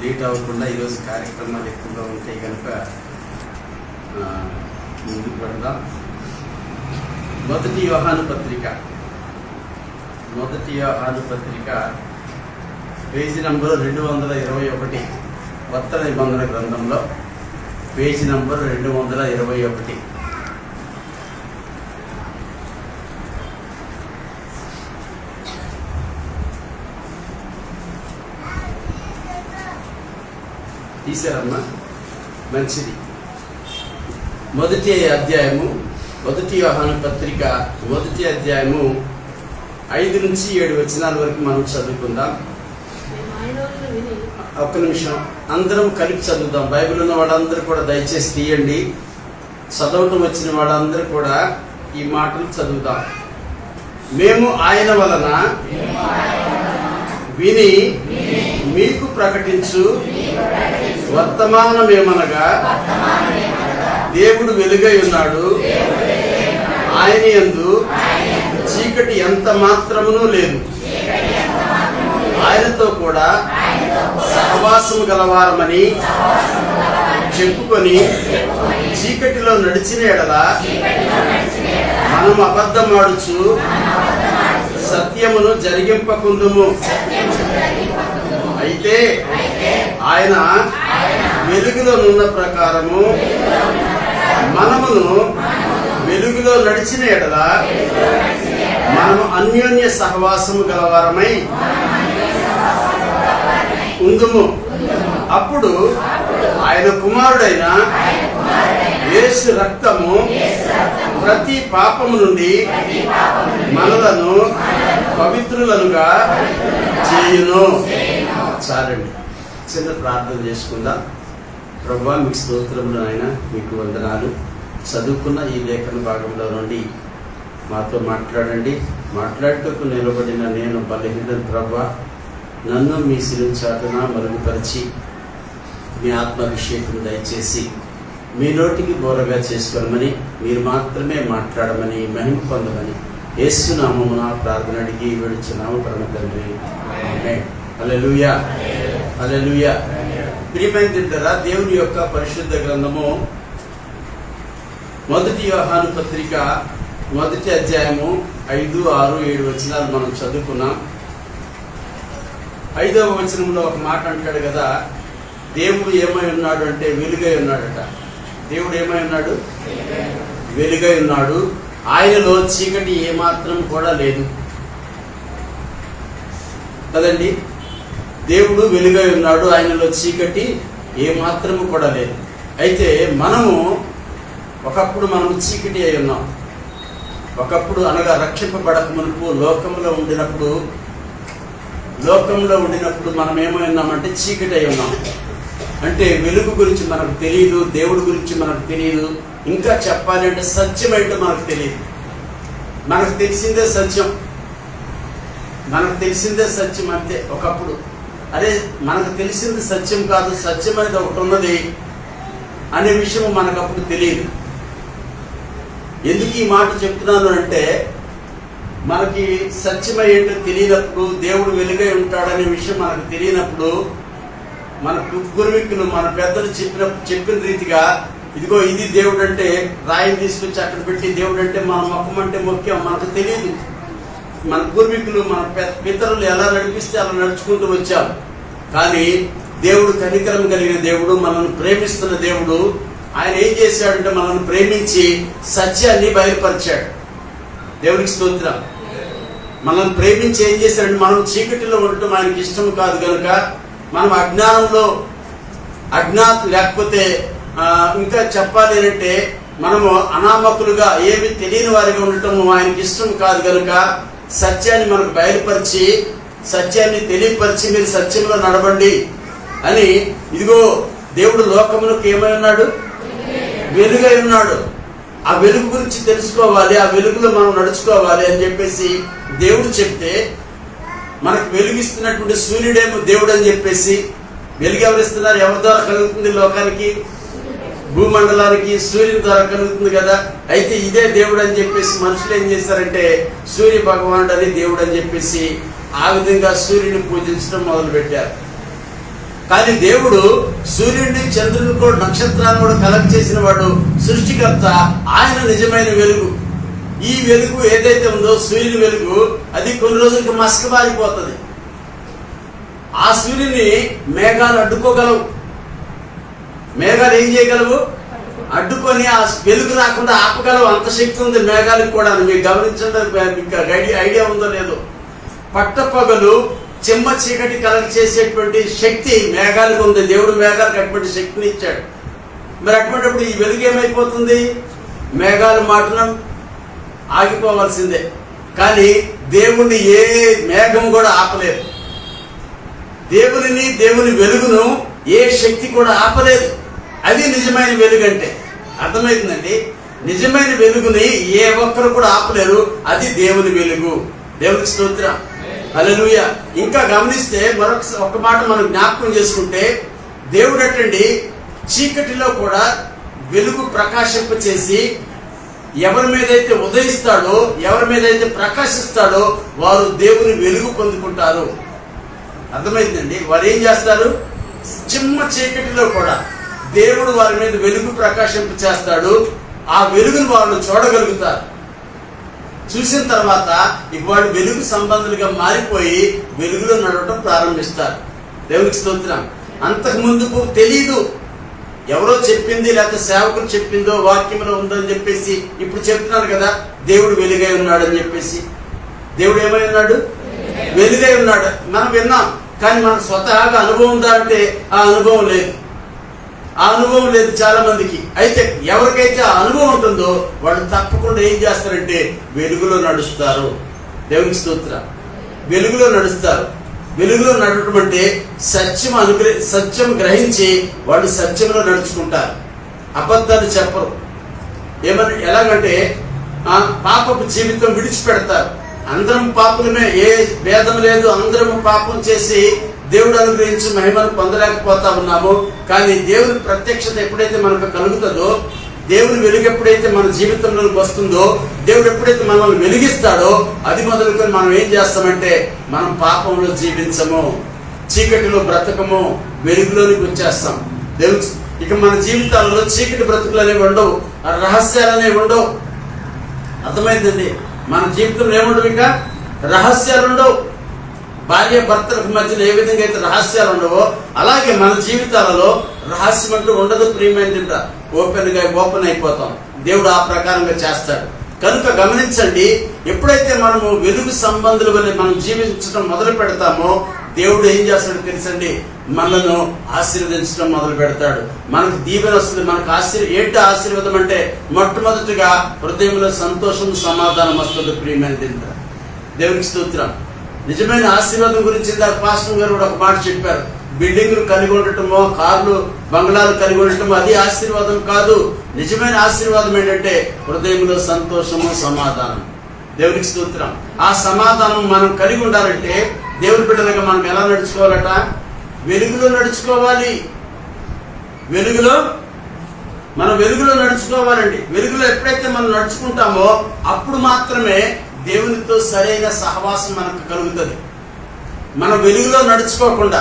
Late అవ్వకుండా ఈరోజు కార్యక్రమాలు ఎక్కువగా ఉంటాయి కనుక ముందుకు పెడదాం. మొదటి యోహాను పత్రిక పేజీ నంబరు 221, కొత్త నిబంధన గ్రంథంలో పేజీ నంబరు 221. తీసారమ్మా, మంచిది. మొదటి యోహాను పత్రిక 1వ అధ్యాయము 5 నుంచి 7 వచనాల వరకు మనం చదువుకుందాం. ఒక్క నిమిషం, అందరం కలిపి చదువుదాం. బైబిల్ ఉన్న వాళ్ళందరూ కూడా దయచేసి తీయండి. చదవటం వచ్చిన వాళ్ళందరూ కూడా ఈ మాటలు చదువుదాం. మేము ఆయన వలన విని మీకు ప్రకటించు వర్తమానమేమనగా, దేవుడు వెలుగై ఉన్నాడు, ఆయన యందు చీకటి ఎంత మాత్రమునూ లేదు. ఆయనతో కూడా సహవాసము గలవారమని చెప్పుకొని చీకటిలో నడిచిన ఎడల మనము అబద్ధమాడుచు సత్యమును జరిగింపకుందుము. అయితే ఆయన వెలుగులో నున్న ప్రకారము మనమును వెలుగులో నడిచిన ఎడల మనము అన్యోన్య సహవాసము గలవారమై ఉందుము. అప్పుడు ఆయన కుమారుడైన యేసు రక్తము ప్రతి పాపము నుండి మనలను పవిత్రులనుగా చేయును. చాలండి, చిన్న ప్రార్థన చేసుకుందాం. ప్రభువా, మీకు స్తోత్రములు నాయన, మీకు వందనాలు. చదువుకున్న ఈ లేఖన భాగంలో నుండి మాతో మాట్లాడండి. మాట్లాడుటకు నిలబడిన నేను బలహీన ప్రభువా, నన్ను మీ శిరుచాటున మరుగుపరిచి మీ ఆత్మాభిషేకం దయచేసి మీ నోటికి బోరగా చేసుకోమని, మీరు మాత్రమే మాట్లాడమని, మహిమ పొందమని యేసు నామమున ప్రార్థన అడిగి వేడుచున్నాము పరమ తండ్రి, ఆమేన్. హల్లెలూయా, హల్లెలూయా. ప్రియమైన దేవుని యొక్క పరిశుద్ధ గ్రంథము మొదటి యోహాను పత్రిక 1వ అధ్యాయము 5, 6, 7 వచనాలు మనం చదువుకున్నాం. 5వ వచనంలో ఒక మాట అంటాడు కదా, దేవుడు ఏమై ఉన్నాడు అంటే వెలుగై ఉన్నాడట. దేవుడు ఏమై ఉన్నాడు? వెలుగై ఉన్నాడు. ఆయనలో చీకటి ఏమాత్రం కూడా లేదు కదండి. దేవుడు వెలుగై ఉన్నాడు, ఆయనలో చీకటి ఏమాత్రము కూడా లేదు. అయితే ఒకప్పుడు మనము చీకటి అయి ఉన్నాం. ఒకప్పుడు అనగా రక్షింపబడక మునుపు లోకంలో ఉండినప్పుడు మనం ఏమై ఉన్నామంటే చీకటి అయి ఉన్నాం. అంటే వెలుగు గురించి మనకు తెలియదు, దేవుడి గురించి మనకు తెలియదు. ఇంకా చెప్పాలి అంటే సత్యం ఏంటో మనకు తెలియదు. మనకు తెలిసిందే సత్యం అంతే. ఒకప్పుడు అదే మనకు తెలిసింది సత్యం కాదు, సత్యం అనేది ఒకటి ఉన్నది అనే విషయం మనకు అప్పుడు తెలియదు. ఎందుకు ఈ మాట చెప్తున్నాను అంటే, మనకి సత్యం ఏంటో తెలియనప్పుడు, దేవుడు వెలుగై ఉంటాడనే విషయం మనకు తెలియనప్పుడు, మన పూర్వీకులు మన పెద్దలు చెప్పిన రీతిగా ఇదిగో ఇది దేవుడు అంటే రాయిని తీసుకొచ్చి అక్కడ పెట్టి దేవుడు అంటే మన మొక్కం అంటే ముఖ్యం మనకు తెలియదు. మన పూర్వీకులు మన పితరులు ఎలా నడిపిస్తే అలా నడుచుకుంటూ వచ్చాం. కానీ దేవుడు కనికరం కలిగిన దేవుడు, మనల్ని ప్రేమిస్తున్న దేవుడు. ఆయన ఏం చేశాడంటే మనల్ని ప్రేమించి సత్యాన్ని బయలుపరిచాడు. దేవుడికి స్తోత్రం. మనల్ని ప్రేమించి ఏం చేశాడంటే, మనం చీకటిలో ఉండటం ఆయనకి ఇష్టం కాదు కనుక మనం అజ్ఞాతం లేకపోతే ఇంకా చెప్పాలి అంటే మనము అనామకులుగా ఏమి తెలియని వారిగా ఉండటం ఆయనకి ఇష్టం కాదు కనుక సత్యాన్ని మనకు బయలుపరిచి, సత్యాన్ని తెలియపరిచి మీరు సత్యంలో నడవండి అని, ఇదిగో దేవుడు లోకములకు ఏమై ఉన్నాడు? వెలుగై ఉన్నాడు. ఆ వెలుగు గురించి తెలుసుకోవాలి, ఆ వెలుగులో మనం నడుచుకోవాలి అని చెప్పేసి దేవుడు చెప్తే, మనకు వెలుగిస్తున్నటువంటి సూర్యుడేమో దేవుడు అని చెప్పేసి, వెలుగు ఎవరిస్తున్నారు? ఎవరి ద్వారా కలుగుతుంది లోకానికి? భూమండలానికి సూర్యుని ద్వారా కలుగుతుంది కదా. అయితే ఇదే దేవుడు అని చెప్పేసి మనుషులు ఏం చేశారంటే సూర్య భగవానుడు అని దేవుడు అని చెప్పేసి ఆ విధంగా సూర్యుని పూజించడం మొదలు పెట్టారు. కానీ దేవుడు సూర్యుడిని, చంద్రుని కూడా, నక్షత్రాన్ని కూడా కలెక్ట్ చేసిన వాడు, సృష్టికర్త. ఆయన నిజమైన వెలుగు. ఈ వెలుగు ఏదైతే ఉందో, సూర్యుని వెలుగు, అది కొన్ని రోజులకి మసకబారిపోతుంది. ఆ సూర్యుని మేఘాలు అడ్డుకోగలవు. మేఘాలు ఏం చేయగలవు? అడ్డుకొని ఆ వెలుగు రాకుండా ఆపగలవు. అంత శక్తి ఉంది మేఘాలకు కూడా. మీకు గమనించండి, మీకు ఐడియా ఉందో లేదో. పట్టపగలు చెమ్మ చీకటి కలెక్ట్ చేసేటువంటి శక్తి మేఘాలకు ఉంది. దేవుడు మేఘాలకు అటువంటి శక్తిని ఇచ్చాడు. మరి అటువంటిప్పుడు ఈ వెలుగు ఏమైపోతుంది? మేఘాలు మాటన ఆగిపోవాల్సిందే. కానీ దేవుణ్ణి ఏ మేఘం కూడా ఆపలేదు. దేవుని వెలుగును ఏ శక్తి కూడా ఆపలేదు. అది నిజమైన వెలుగు అంటే. అర్థమవుతుందండి? నిజమైన వెలుగుని ఏ ఒక్కరు కూడా ఆపలేరు. అది దేవుని వెలుగు. దేవునికి స్తోత్రం, హల్లెలూయా. ఇంకా గమనిస్తే ఒక మాట మనం జ్ఞాపకం చేసుకుంటే, దేవుడు అటండి చీకటిలో కూడా వెలుగు ప్రకాశింప చేసి ఎవరి మీదైతే ఉదయిస్తాడో, ఎవరి మీదైతే ప్రకాశిస్తాడో వారు దేవుని వెలుగు పొందుకుంటారు. అర్థమైందండి? వారు ఏం చేస్తారు? చిమ్మ చీకటిలో కూడా దేవుడు వారి మీద వెలుగు ప్రకాశింప చేస్తాడు. ఆ వెలుగును వాళ్ళు చూడగలుగుతారు. చూసిన తర్వాత ఇక వాళ్ళు వెలుగు సంబంధులుగా మారిపోయి వెలుగులో నడవటం ప్రారంభిస్తారు. దేవునికి స్తోత్రం. అంతకు ముందుకు తెలీదు. ఎవరో చెప్పింది, లేకపోతే సేవకులు చెప్పిందో వాక్యంలో ఉందని చెప్పేసి ఇప్పుడు చెప్తున్నారు కదా, దేవుడు వెలుగై ఉన్నాడు అని చెప్పేసి. దేవుడు ఏమై ఉన్నాడు? వెలుగై ఉన్నాడు. మనం విన్నాం, కానీ మనకు స్వతహాగా అనుభవం ఉందా అంటే ఆ అనుభవం లేదు. ఆ అనుభవం లేదు చాలా మందికి. అయితే ఎవరికైతే ఆ అనుభవం ఉంటుందో వాళ్ళు తప్పకుండా ఏం చేస్తారంటే వెలుగులో నడుస్తారు. దేవునికి స్తోత్రం. వెలుగులో నడుస్తారు. వెలుగులో నడవటం అంటే సత్యం గ్రహించి వాళ్ళు సత్యంలో నడుచుకుంటారు. అబద్ధాలు చెప్పరు. ఎలాగంటే పాపపు జీవితం విడిచిపెడతారు. అందరం పాపులమే, ఏ భేదం లేదు. అందరం పాపం చేసి దేవుడు అనుగ్రహించి మహిమను పొందలేకపోతా ఉన్నాము. కానీ దేవుని ప్రత్యక్షత ఎప్పుడైతే మనకు కలుగుతుందో, దేవుని వెలుగు ఎప్పుడైతే మన జీవితంలోకి వస్తుందో, దేవుడు ఎప్పుడైతే మనల్ని వెలిగిస్తాడో, అది మొదలుకొని మనం ఏం చేస్తామంటే మనం పాపంలో జీవించము, చీకటిలో బ్రతకము, వెలుగులోనికి వచ్చేస్తాం. దేవుడు ఇక మన జీవితాలలో చీకటి బ్రతుకులు అనేవి ఉండవు, రహస్యాలు అనేవి ఉండవు. అర్థమైందండి? మన జీవితంలో ఏముండవు, ఇక రహస్యాలు ఉండవు. భార్య భర్తలకు మధ్యలో ఏ విధంగా అయితే రహస్యాలు ఉండవో, అలాగే మన జీవితాలలో రహస్యం అంటూ ఉండదు. ప్రియమైన ఓపెన్ అయిపోతాం. దేవుడు ఆ ప్రకారంగా చేస్తాడు. కనుక గమనించండి, ఎప్పుడైతే మనము వెలుగు సంబంధుల వల్ల మనం జీవించడం మొదలు పెడతామో దేవుడు ఏం చేస్తాడో తెలుసండి, మనలను ఆశీర్వదించడం మొదలు పెడతాడు. మనకు దీవెన వస్తుంది. మనకు ఏంటి ఆశీర్వాదం అంటే మొట్టమొదటిగా హృదయంలో సంతోషం, సమాధానం వస్తుంది. ప్రియమైన దేవునికి స్తోత్రం. నిజమైన ఆశీర్వాదం గురించి పాస్టర్ గారు కూడా ఒక మాట చెప్పారు. బిల్డింగ్లు కలిగి ఉండటమో, కార్లు, బంగ్లాలు కలిగి ఉండటమో అది ఆశీర్వాదం కాదు. నిజమైన ఆశీర్వాదం ఏంటంటే హృదయంలో సంతోషము, సమాధానం. దేవునికి స్తోత్రం. ఆ సమాధానం మనం కలిగి ఉండాలంటే దేవుని బిడ్డలుగా మనం ఎలా నడుచుకోవాలట? వెలుగులో నడుచుకోవాలి. మనం వెలుగులో నడుచుకోవాలండి. వెలుగులో ఎప్పుడైతే మనం నడుచుకుంటామో అప్పుడు మాత్రమే దేవునితో సరైన సహవాసం మనకు కలుగుతుంది. మనం వెలుగులో నడుచుకోకుండా,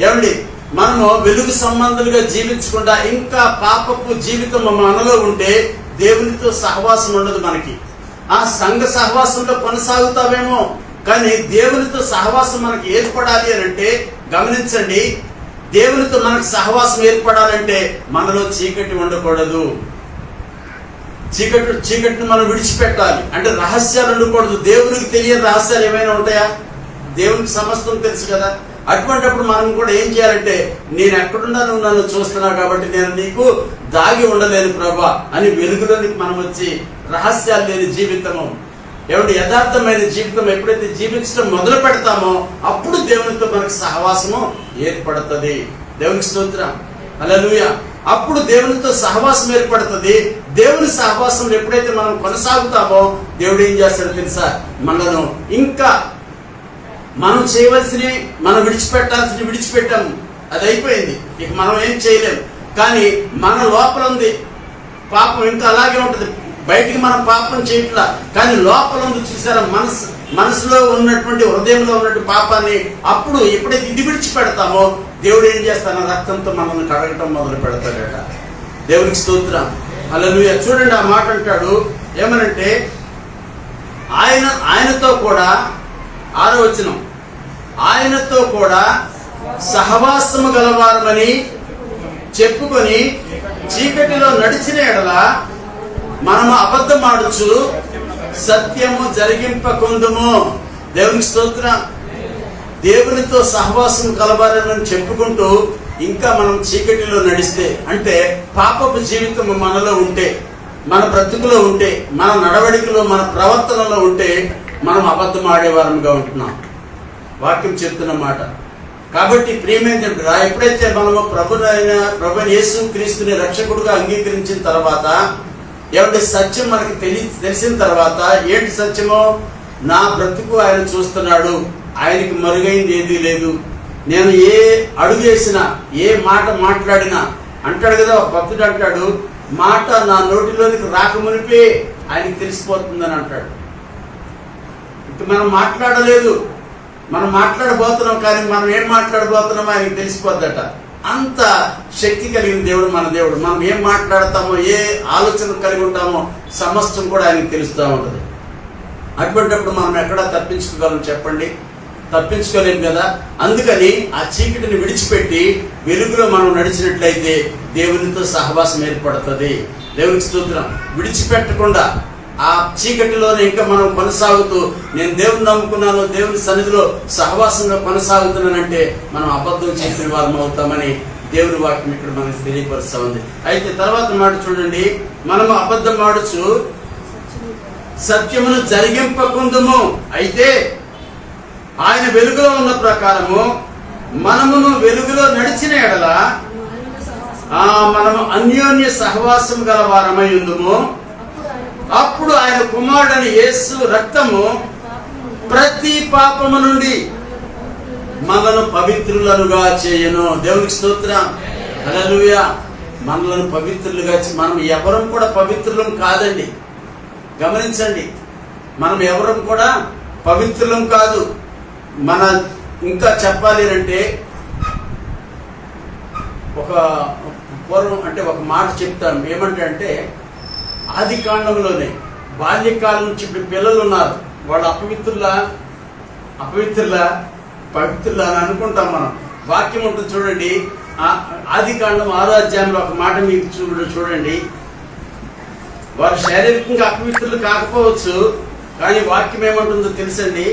ఏమండి, మనము వెలుగు సంబంధులుగా జీవించకుండా ఇంకా పాపపు జీవితం మనలో ఉంటే దేవునితో సహవాసం ఉండదు మనకి. ఆ సంఘ సహవాసంలో కొనసాగుతావేమో, కానీ దేవునితో సహవాసం మనకి ఏర్పడాలి అని అంటే గమనించండి, దేవునితో మనకు సహవాసం ఏర్పడాలంటే మనలో చీకటి ఉండకూడదు. చీకటిని మనం విడిచిపెట్టాలి. అంటే రహస్యాలు ఉండకూడదు. దేవునికి తెలియని రహస్యాలు ఏమైనా ఉంటాయా? దేవునికి సమస్తం తెలుసు కదా. అటువంటిప్పుడు మనం కూడా ఏం చేయాలంటే, నేను ఎక్కడున్నా నువ్వు నన్ను చూస్తున్నావు కాబట్టి నేను నీకు దాగి ఉండలేను ప్రభా అని వెలుగులోనికి మనం వచ్చి రహస్యాలు లేని జీవితము, ఏమంటే యథార్థమైన జీవితం ఎప్పుడైతే జీవించడం మొదలు పెడతామో అప్పుడు దేవునితో మనకు సహవాసము ఏర్పడుతుంది. దేవునికి స్తోత్రం, హల్లెలూయా. అప్పుడు దేవునితో సహవాసం ఏర్పడుతుంది. దేవుని సహవాసంలో ఎప్పుడైతే మనం కొనసాగుతామో దేవుడు ఏం చేస్తాడో తెలుసా? మనను ఇంకా మనం చేయవలసినవి మనం విడిచిపెట్టాల్సినవి విడిచిపెట్టాము. అది అయిపోయింది. ఇక మనం ఏం చేయలేము. కానీ మన లోపల ఉంది పాపం, ఇంకా అలాగే ఉంటుంది. బయటికి మనం పాపం చేయట్లా, కానీ లోపల ఉంది చూసారా, మనసులో ఉన్నటువంటి, హృదయంలో ఉన్నటువంటి పాపాన్ని అప్పుడు ఎప్పుడైతే ఇది విడిచిపెడతామో దేవుడు ఏం చేస్తాడు? రక్తంతో మనల్ని కడగటం మొదలు పెడతాడట. దేవునికి స్తోత్రం, హల్లెలూయా. చూడండి, ఆ మాట అంటాడు ఏమనంటే, ఆయనతో కూడా 6వ వచనం, ఆయనతో కూడా సహవాసము గలవారమని చెప్పుకొని చీకటిలో నడిచిన ఎడల మనము అబద్ధమాడుచు సత్యము జరిగింపకుందుము. దేవునికి స్తోత్రం. దేవునితో సహవాసం కలవారని చెప్పుకుంటూ ఇంకా మనం చీకటిలో నడిస్తే, అంటే పాపపు జీవితం మనలో ఉంటే, మన బ్రతుకులో ఉంటే, మన నడవడికలో, మన ప్రవర్తనలో ఉంటే మనం అబద్ధం ఆడేవారంగా ఉంటున్నాం. వాక్యం చెప్తున్న మాట. కాబట్టి ప్రియమైన ఎప్పుడైతే మనము ప్రభు యేసు క్రీస్తుని రక్షకుడుగా అంగీకరించిన తర్వాత, ఏమంటే సత్యం మనకి తెలిసిన తర్వాత, ఏంటి సత్యమో? నా బ్రతుకు ఆయన చూస్తున్నాడు, ఆయనకి మరుగైంది ఏదీ లేదు. నేను ఏ అడుగు వేసినా, ఏ మాట మాట్లాడినా, అంటాడు కదా ఒక భక్తుడు, అంటాడు, మాట నా నోటిలోనికి రాకమునిపే ఆయనకి తెలిసిపోతుందని అంటాడు. ఇక మనం మాట్లాడలేదు, మనం మాట్లాడబోతున్నాం, కానీ మనం ఏం మాట్లాడబోతున్నామో ఆయనకి తెలిసిపోద్దట. అంత శక్తి కలిగిన దేవుడు మన దేవుడు. మనం ఏం మాట్లాడతామో, ఏ ఆలోచన కలిగి ఉంటామో సమస్తం కూడా ఆయనకి తెలుస్తూ ఉంటుంది. అటువంటిప్పుడు మనం ఎక్కడా తప్పించుకోగలం చెప్పండి? తప్పించుకోలేము కదా. అందుకని ఆ చీకటిని విడిచిపెట్టి వెలుగులో మనం నడిచినట్లయితే దేవునితో సహవాసం ఏర్పడుతుంది. దేవునికి స్తోత్రం. విడిచిపెట్టకుండా ఆ చీకటిలోనే ఇంకా మనం కొనసాగుతూ, నేను దేవుని నమ్ముకున్నాను, దేవుని సన్నిధిలో సహవాసంగా కొనసాగుతున్నానంటే మనం అబద్ధం చేసిన వారం అవుతామని దేవుని వాక్యం ఇక్కడ మనకు తెలియపరుస్తా ఉంది. అయితే తర్వాత మాట చూడండి, మనము అబద్ధం ఆడుచు సత్యమును జరిగింపకుందుము. అయితే ఆయన వెలుగులో ఉన్న ప్రకారము మనమును వెలుగులో నడిచిన ఎడల మనము అన్యోన్య సహవాసం గల వారమై ఉందుము. అప్పుడు ఆయన కుమారుడని యేసు రక్తము ప్రతి పాపము నుండి మనలను పవిత్రులుగా చేయను. దేవునికి స్తోత్రం, హల్లెలూయా. మనలను పవిత్రులుగా, మనం ఎవరం కూడా పవిత్రులం కాదండి. గమనించండి, మనం ఎవరం కూడా పవిత్రులం కాదు. మన ఇంకా చెప్పాలి అంటే, ఒక పూర్వం అంటే ఒక మాట చెప్తాను. ఏమంటే అంటే, ఆది కాండంలోనే బాల్యకాలం నుంచి ఇప్పుడు పిల్లలు ఉన్నారు, వాళ్ళు అపవిత్రులా పవిత్రులా అని అనుకుంటాం మనం. వాక్యం ఉంటుంది చూడండి, ఆది కాండం 6వ అధ్యాయంలో ఒక మాట మీకు చూడండి. వారు శారీరకంగా అపవిత్రులు కాకపోవచ్చు, కానీ వాక్యం ఏమంటుందో తెలుసండి.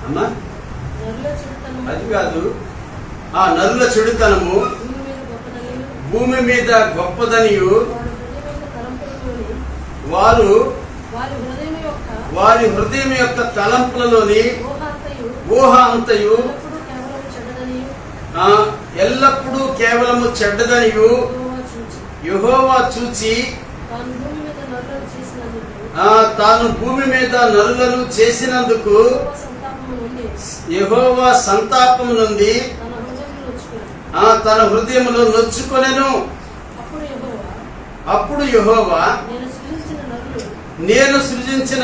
అమ్మా, అది కాదు, నరుల చెడుతనము భూమి మీద గొప్పదనియు వారి హృదయం యొక్క తలంపులలోని ఊహ అంతయు ఎల్లప్పుడూ కేవలము చెడ్డదనియు యెహోవా చూచి తాను భూమి మీద నరులను చేసినందుకు యెహోవా సంతాపము నుండి తన హృదయములో నొచ్చుకొనెను. అప్పుడు యెహోవా, నేను సృజించిన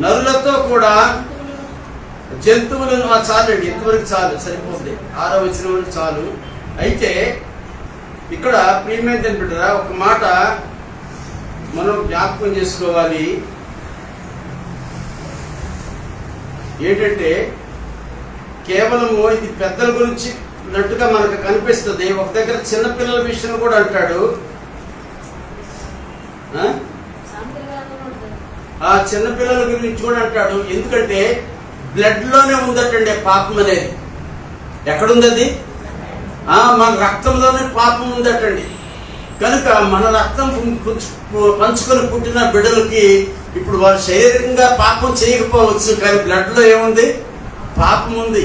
నరులతో కూడా జంతువులను, చాలండి, ఇంతవరకు చాలు, సరిపోతుంది. 6వ వచనం వరకు చాలు. అయితే ఇక్కడ ప్రియమైన బిడ్డరా, ఒక మాట మనం జ్ఞాపకం చేసుకోవాలి. ఏంటంటే, కేవలము ఇది పెద్దల గురించి నట్టుగా మనకు కనిపిస్తుంది. ఒక దగ్గర చిన్నపిల్లల విషయం కూడా అంటాడు. ఆ చిన్నపిల్లల గురించి కూడా అంటాడు. ఎందుకంటే బ్లడ్ లోనే ఉందటండి పాపం అనేది. ఎక్కడుంది అది? మన రక్తంలోనే పాపం ఉందటండి. కనుక మన రక్తం పంచుకొని పుట్టిన బిడ్డలకి ఇప్పుడు వాళ్ళు శారీరకంగా పాపం చేయకపోవచ్చు, కానీ బ్లడ్ లో ఏముంది? పాపం ఉంది.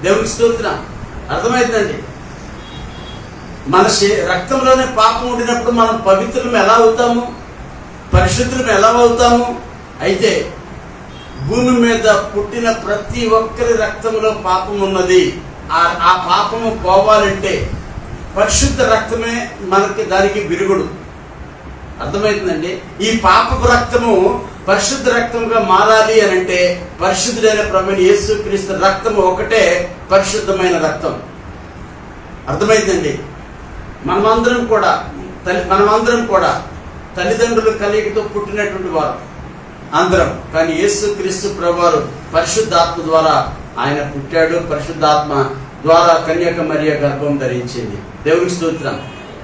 దేవునికి స్తోత్రం. అర్థమైందండి? మన రక్తంలోనే పాపం ఉండినప్పుడు మనం పవిత్రులం ఎలా అవుతాము? పరిశుద్ధులం ఎలా అవుతాము? అయితే భూమి మీద పుట్టిన ప్రతి ఒక్కరి రక్తంలో పాపం ఉన్నది. ఆ పాపము పోవాలంటే పరిశుద్ధ రక్తమే మనకి దానికి విరుగుడు. అర్థమవుతుందండి. ఈ పాపపు రక్తము పరిశుద్ధ రక్తంగా మారాలి అని అంటే పరిశుద్ధుడైన ప్రభువైన యేసుక్రీస్తు రక్తము ఒకటే పరిశుద్ధమైన రక్తం. అర్థమైందండి. మనమందరం కూడా తల్లిదండ్రుల కలయికతో పుట్టినటువంటి వారు అందరం. కానీ యేసుక్రీస్తు ప్రభువారు పరిశుద్ధాత్మ ద్వారా ఆయన పుట్టాడు. పరిశుద్ధాత్మ ద్వారా కన్యక మరియ గర్భం ధరించింది. దేవునికి స్తోత్రం.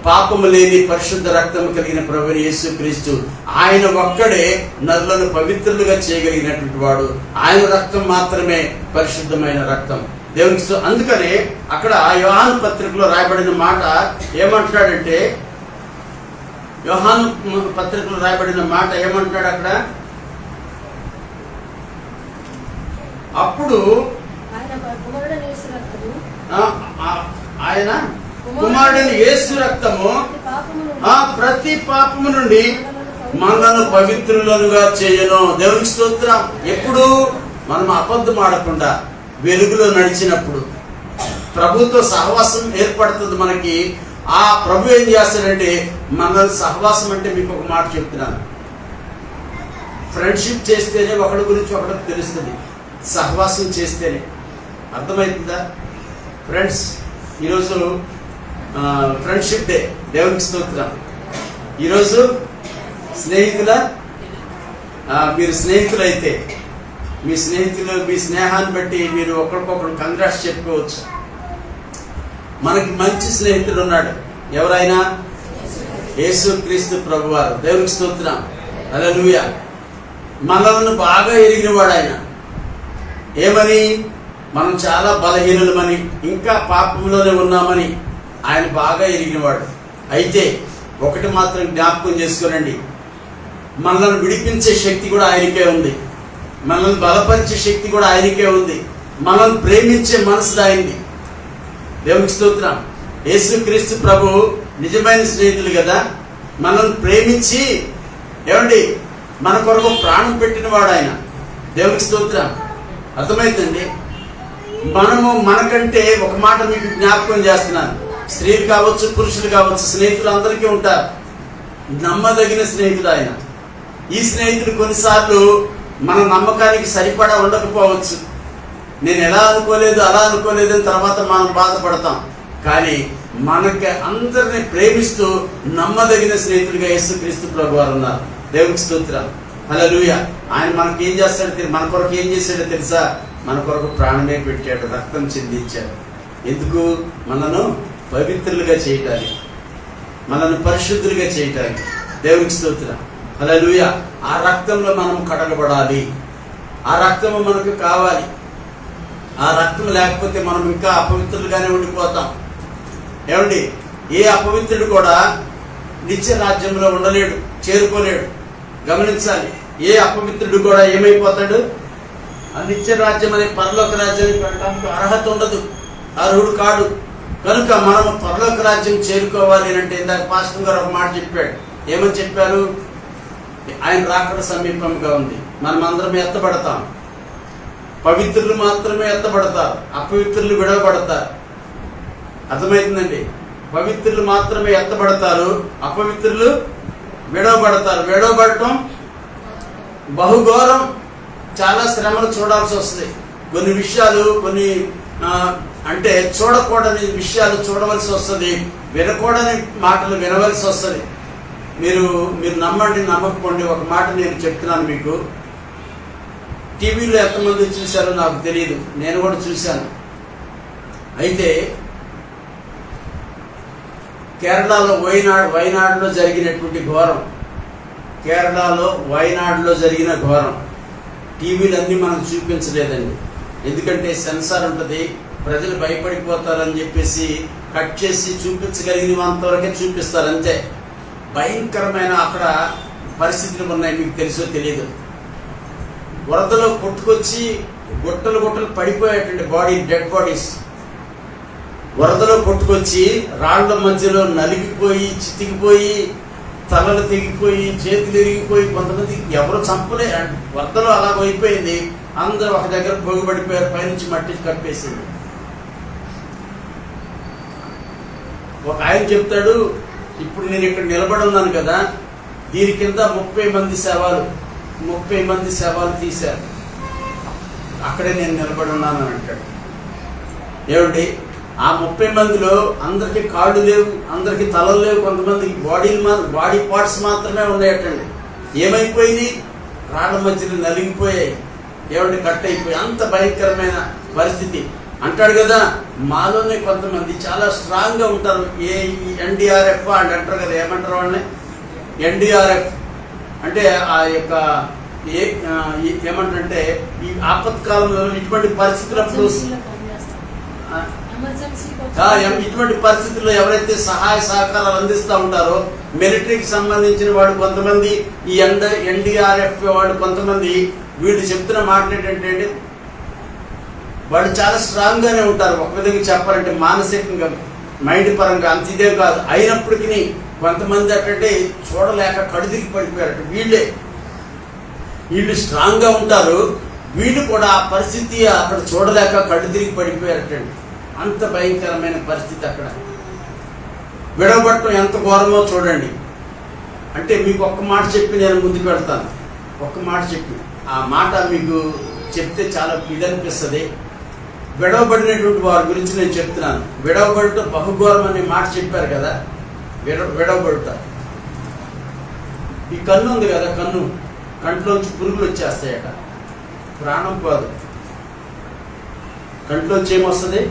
పాపము లేని పరిశుద్ధ రక్తము కలిగిన ప్రభువైన యేసుక్రీస్తు ఆయన ఒక్కడే నరులను పవిత్రులుగా చేయగలిగినటువంటి వాడు. ఆయన రక్తం మాత్రమే పరిశుద్ధమైన రక్తం. దేవునికి అందుకనే అక్కడ యోహాను పత్రికలో రాయబడిన మాట ఏమంటున్నాడంటే, యోహాను పత్రికలో రాయబడిన మాట ఏమంటున్నాడు అక్కడ, అప్పుడు ఆయన కుమారుడైన యేసు రక్తము ప్రతి పాపము నుండి మనలను పవిత్రులుగా చేయను. దేవునికి స్తోత్రం. ఎప్పుడు మనం అబద్ధం ఆడకుండా వెలుగులో నడిచినప్పుడు ప్రభుతో సహవాసం ఏర్పడుతుంది మనకి. ఆ ప్రభు ఏం చేస్తాడంటే మనల్ని సహవాసం అంటే మీకు ఒక మాట చెప్తున్నాను, ఫ్రెండ్షిప్ చేస్తేనే ఒకడి గురించి ఒకరికి తెలుస్తుంది, సహవాసం చేస్తేనే. అర్థమవుతుందా ఫ్రెండ్స్? ఈరోజు ఫ్రెండ్షిప్ డే. దేవునికి స్తోత్రం. ఈరోజు మీరు స్నేహితులైతే మీ స్నేహాన్ని బట్టి మీరు ఒకరికొకరు కంగ్రాట్స్ చెప్పుకోవచ్చు. మనకి మంచి స్నేహితుడు ఉన్నాడు. ఎవరైనా యేసుక్రీస్తు ప్రభువారు. దేవునికి స్తోత్రం. హల్లెలూయా. మనల్ని బాగా ఎరిగినవాడు ఆయన. ఏమని? మనం చాలా బలహీనులమని, ఇంకా పాపంలోనే ఉన్నామని ఆయన బాగా ఎరిగినవాడు. అయితే ఒకటి మాత్రం జ్ఞాపకం చేసుకోనండి, మనల్ని విడిపించే శక్తి కూడా ఆయనకే ఉంది, మనల్ని బలపరిచే శక్తి కూడా ఆయనకే ఉంది, మనల్ని ప్రేమించే మనసు ఆయనది. దేవునికి స్తోత్రం. యేసుక్రీస్తు ప్రభు నిజమైన స్నేహితులు కదా. మనల్ని ప్రేమించి ఏమండి మన కొరకు ప్రాణం పెట్టిన వాడు ఆయన. దేవునికి స్తోత్రం. అర్థమైందండి. మనకంటే ఒక మాట మీకు జ్ఞాపకం చేస్తున్నాను, స్త్రీలు కావచ్చు పురుషులు కావచ్చు స్నేహితులు అందరికీ ఉంటారు. నమ్మదగిన స్నేహితుడు ఆయన. ఈ స్నేహితుడు కొన్నిసార్లు మన నమ్మకానికి సరిపడా ఉండకపోవచ్చు. నేను ఎలా అనుకోలేదు అలా అనుకోలేదు అని తర్వాత మనం బాధపడతాం. కానీ మనకి అందరిని ప్రేమిస్తూ నమ్మదగిన స్నేహితుడిగా యేసుక్రీస్తు ప్రభువారు ఉన్నారు. దేవునికి స్తోత్రం. హల్లెలూయా. ఆయన మనకి ఏం చేస్తాడు, మన కొరకు ఏం చేశాడో తెలుసా? మన కొరకు ప్రాణమే పెట్టాడు, రక్తం చిందించాడు. ఎందుకు? మనను పవిత్రులుగా చేయటానికి, మనల్ని పరిశుద్ధులుగా చేయటానికి. దేవునికి స్తోత్రం. హల్లెలూయా. ఆ రక్తంలో మనం కడగబడాలి. ఆ రక్తము మనకు కావాలి. ఆ రక్తం లేకపోతే మనం ఇంకా అపవిత్రులుగానే ఉండిపోతాం. ఏమండి? ఏ అపవిత్రుడు కూడా నిత్య రాజ్యంలో ఉండలేడు, చేరుకోలేడు. గమనించాలి. ఏ అపవిత్రుడు కూడా ఏమైపోతాడు? ఆ నిత్య రాజ్యం అనే పరలోక రాజ్యానికి వెళ్ళడానికి అర్హత ఉండదు, అర్హుడు కాడు. కనుక మనం పరలోక రాజ్యం చేరుకోవాలి అంటే ఇందాక పాస్టర్ గారు ఒక మాట చెప్పాడు. ఏమని చెప్పారు? ఆయన రాకడ సమీపంగా ఉంది. మనం అందరం ఎత్తబడతాం. పవిత్రులు మాత్రమే ఎత్తబడతారు, అపవిత్రులు విడవబడతారు. అర్థమవుతుందండి. పవిత్రులు మాత్రమే ఎత్తబడతారు, అపవిత్రులు విడవబడతారు. విడవబడటం బహుఘోరం. చాలా శ్రమలు చూడాల్సి వస్తుంది. కొన్ని విషయాలు అంటే చూడకూడని విషయాలు చూడవలసి వస్తుంది, వినకూడని మాటలు వినవలసి వస్తుంది. మీరు నమ్మండి నమ్మకపోండి, ఒక మాట నేను చెప్తున్నాను మీకు. టీవీలో ఎంతమంది చూశారో నాకు తెలియదు, నేను కూడా చూశాను. అయితే కేరళలో వైనాడులో జరిగినటువంటి ఘోరం, కేరళలో వైనాడులో జరిగిన ఘోరం టీవీలన్నీ మనకు చూపించలేదండి. ఎందుకంటే సెన్సార్ ఉంటుంది, ప్రజలు భయపడిపోతారని చెప్పేసి కట్ చేసి చూపించగలిగినంతవరకే చూపిస్తారు, అంతే. భయంకరమైన అక్కడ పరిస్థితులు ఉన్నాయి, మీకు తెలుసో తెలియదు. వరదలో కొట్టుకొచ్చి గుట్టలు పడిపోయేటువంటి డెడ్ బాడీస్ వరదలో కొట్టుకొచ్చి రాళ్ల మధ్యలో నలిగిపోయి చితికిపోయి తలలు తెగిపోయి చేతులు ఎరిగిపోయి కొంతమంది ఎవరు చంపలే. వరదలో అలా అయిపోయింది. అందరూ ఒక దగ్గర పొగబడిపోయారు, పైనుంచి మట్టి కప్పేసింది. ఒక ఆయన చెప్తాడు, ఇప్పుడు నేను ఇక్కడ నిలబడి ఉన్నాను కదా, దీని కింద 30 మంది శవాలు తీశారు, అక్కడే నేను నిలబడి ఉన్నాను అని అంటాడు. ఏమండి, ఆ 30 మందిలో అందరికి కాళ్ళు లేవు, అందరికి తలలు లేవు, కొంతమందికి బాడీ పార్ట్స్ మాత్రమే ఉన్నాయటండి. ఏమైపోయింది? రాళ్ళ మధ్యలో నలిగిపోయాయి, ఏమండి, కట్ అయిపోయి. అంత భయంకరమైన పరిస్థితి. అంటాడు కదా, మాలోనే కొంతమంది చాలా స్ట్రాంగ్ గా ఉంటారు. ఎన్డీఆర్ఎఫ్ అని అంటారు కదా, ఏమంటారు వాళ్ళని? ఎన్డీఆర్ఎఫ్ అంటే ఆ యొక్క ఏమంటే ఈ ఆపత్కాలంలో ఇటువంటి పరిస్థితులప్పుడు ఇటువంటి పరిస్థితుల్లో ఎవరైతే సహాయ సహకారాలు అందిస్తూ ఉంటారో, మిలిటరీకి సంబంధించిన వాడు కొంతమంది, ఈ ఎన్డీఆర్ఎఫ్ వాడు కొంతమంది, వీళ్ళు చెప్తున్న మాటలు ఏంటంటే వాడు చాలా స్ట్రాంగ్ గానే ఉంటారు. ఒక విధంగా చెప్పాలంటే మానసికంగా, మైండ్ పరంగా అంత ఇదే కాదు. అయినప్పటికీ కొంతమంది అంటే చూడలేక కడుదికి పడిపోయారట. వీళ్ళు స్ట్రాంగ్ గా ఉంటారు, వీళ్ళు కూడా ఆ పరిస్థితి అక్కడ చూడలేక కళ్ళు తిరిగి పడిపోయారటండి. అంత భయంకరమైన పరిస్థితి అక్కడ. విడవబట్టం ఎంత ఘోరమో చూడండి. అంటే మీకు ఒక్క మాట చెప్పి నేను ముందుకు వెళ్తాను. ఒక్క మాట చెప్పి, ఆ మాట మీకు చెప్తే చాలా ఇదనిపిస్తుంది. విడవబడినటువంటి వారి గురించి నేను చెప్తున్నాను. విడవబడుట బహుఘోరం అనే మాట చెప్పారు కదా. విడవబడుట, ఈ కన్ను ఉంది కదా, కంట్లోంచి పురుగులు వచ్చేస్తాయట, ప్రాణం పోదు. కంట్లోంచి ఏమొస్తుంది?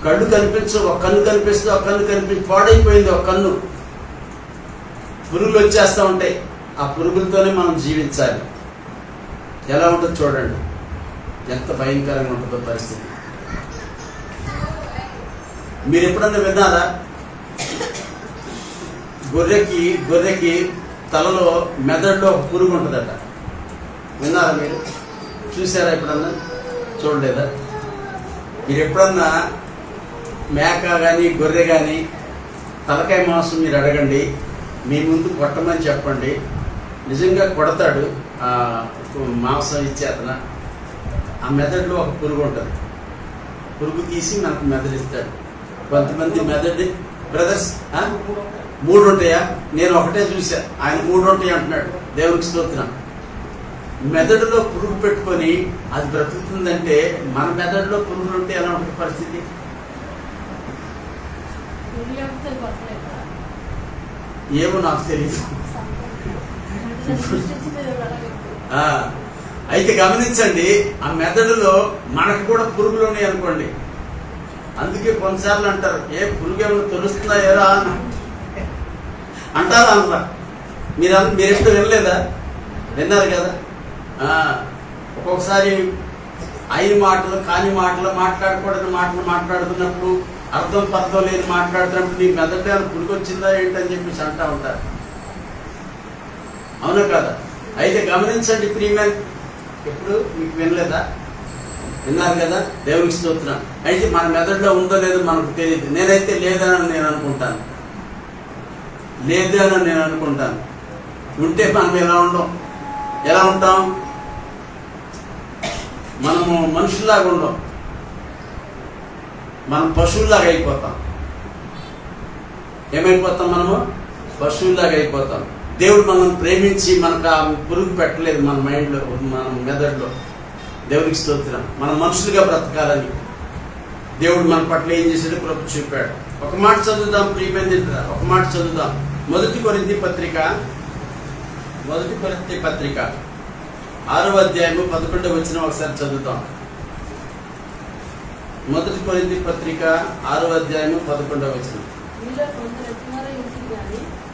కళ్ళు కనిపించవు, ఒక కన్ను కనిపిస్తుంది, ఒక కన్ను కనిపించి పాడైపోయింది ఒక కన్ను. పురుగులు వచ్చేస్తూ ఉంటాయి. ఆ పురుగులతోనే మనం జీవించాలి. ఎలా ఉంటుందో చూడండి, ఎంత భయంకరంగా ఉంటుందో పరిస్థితి. మీరు ఎప్పుడన్నా విన్నారా? గొర్రెకి తలలో మెదడులో ఒక పురుగు ఉంటుందట. విన్నారా మీరు? చూసారా ఎప్పుడన్నా? చూడలేదా? మీరు ఎప్పుడన్నా మేక కానీ గొర్రె కానీ తలకాయ మాంసం మీరు అడగండి, మీ ముందు కొట్టమని చెప్పండి, నిజంగా కొడతాడు. మాంసం ఇచ్చే అతను ఆ మెదడులో ఒక పురుగు ఉంటుంది. పురుగు తీసి మనకు మెదడు ఇస్తాడు. కొంతమంది మెదడు బ్రదర్స్ 3 ఉంటాయా? నేను ఒకటే చూసా, ఆయన 3 ఉంటాయి అంటున్నాడు. దేవునికి స్తోత్రం. మెదడులో పురుగు పెట్టుకొని అది బ్రతుకుతుందంటే మన మెదడులో పురుగులు ఉంటే ఎలా ఉంటుంది పరిస్థితి? ఏమో నాకు తెలియదు. అయితే గమనించండి, ఆ మెదడులో మనకు కూడా పురుగులు ఉన్నాయి అనుకోండి. అందుకే కొన్నిసార్లు అంటారు, ఏ పురుగు ఏమైనా తెలుస్తుందా ఎరా అని అంటారా? అనరా? మీరు ఎప్పుడు వినలేదా? విన్నారు కదా. ఒక్కొక్కసారి అయిన మాటలు కాని మాటలు, మాట్లాడకూడని మాటలు మాట్లాడుతున్నప్పుడు, అర్థం పర్థం లేని మాట్లాడుతున్నప్పుడు నీ మెదడు పురుగు వచ్చిందా ఏంటని చెప్పేసి అంటా ఉంటారు. అవునా కదా? అయితే గమనించండి ప్రియమైన, ఎప్పుడు మీకు వినలేదా? విన్నారు కదా. దేవునికి స్తోత్రం. అయితే మన మెదడులో ఉందో లేదో మనకు తెలియదు. నేనైతే లేదని నేను అనుకుంటాను. ఉంటే మనం ఎలా ఉంటాం? మనము మనుషుల్లాగా ఉండం, మనం పశువుల్లాగా అయిపోతాం. ఏమైపోతాం? మనము పశువుల్లాగా అయిపోతాం. దేవుడు మనం ప్రేమించి మనకు ఆ పురుగు పెట్టలేదు మన మైండ్లో, మన మెదడులో. దేవునికి స్తోత్రం. మనం మనుషులుగా బ్రతకాలని దేవుడు మన పట్ల ఏం చేశాడు? కృప చూపాడు. ఒక మాట చదువుదాం ప్రియమైన, ఒక మాట చదువుదాం. మొదటి కొరింథీ పత్రిక 6వ అధ్యాయము 11వ వచనం ఒకసారి చదువుతాం. మొదటి కొరింథీ పత్రిక 6వ అధ్యాయము 11వ వచనం.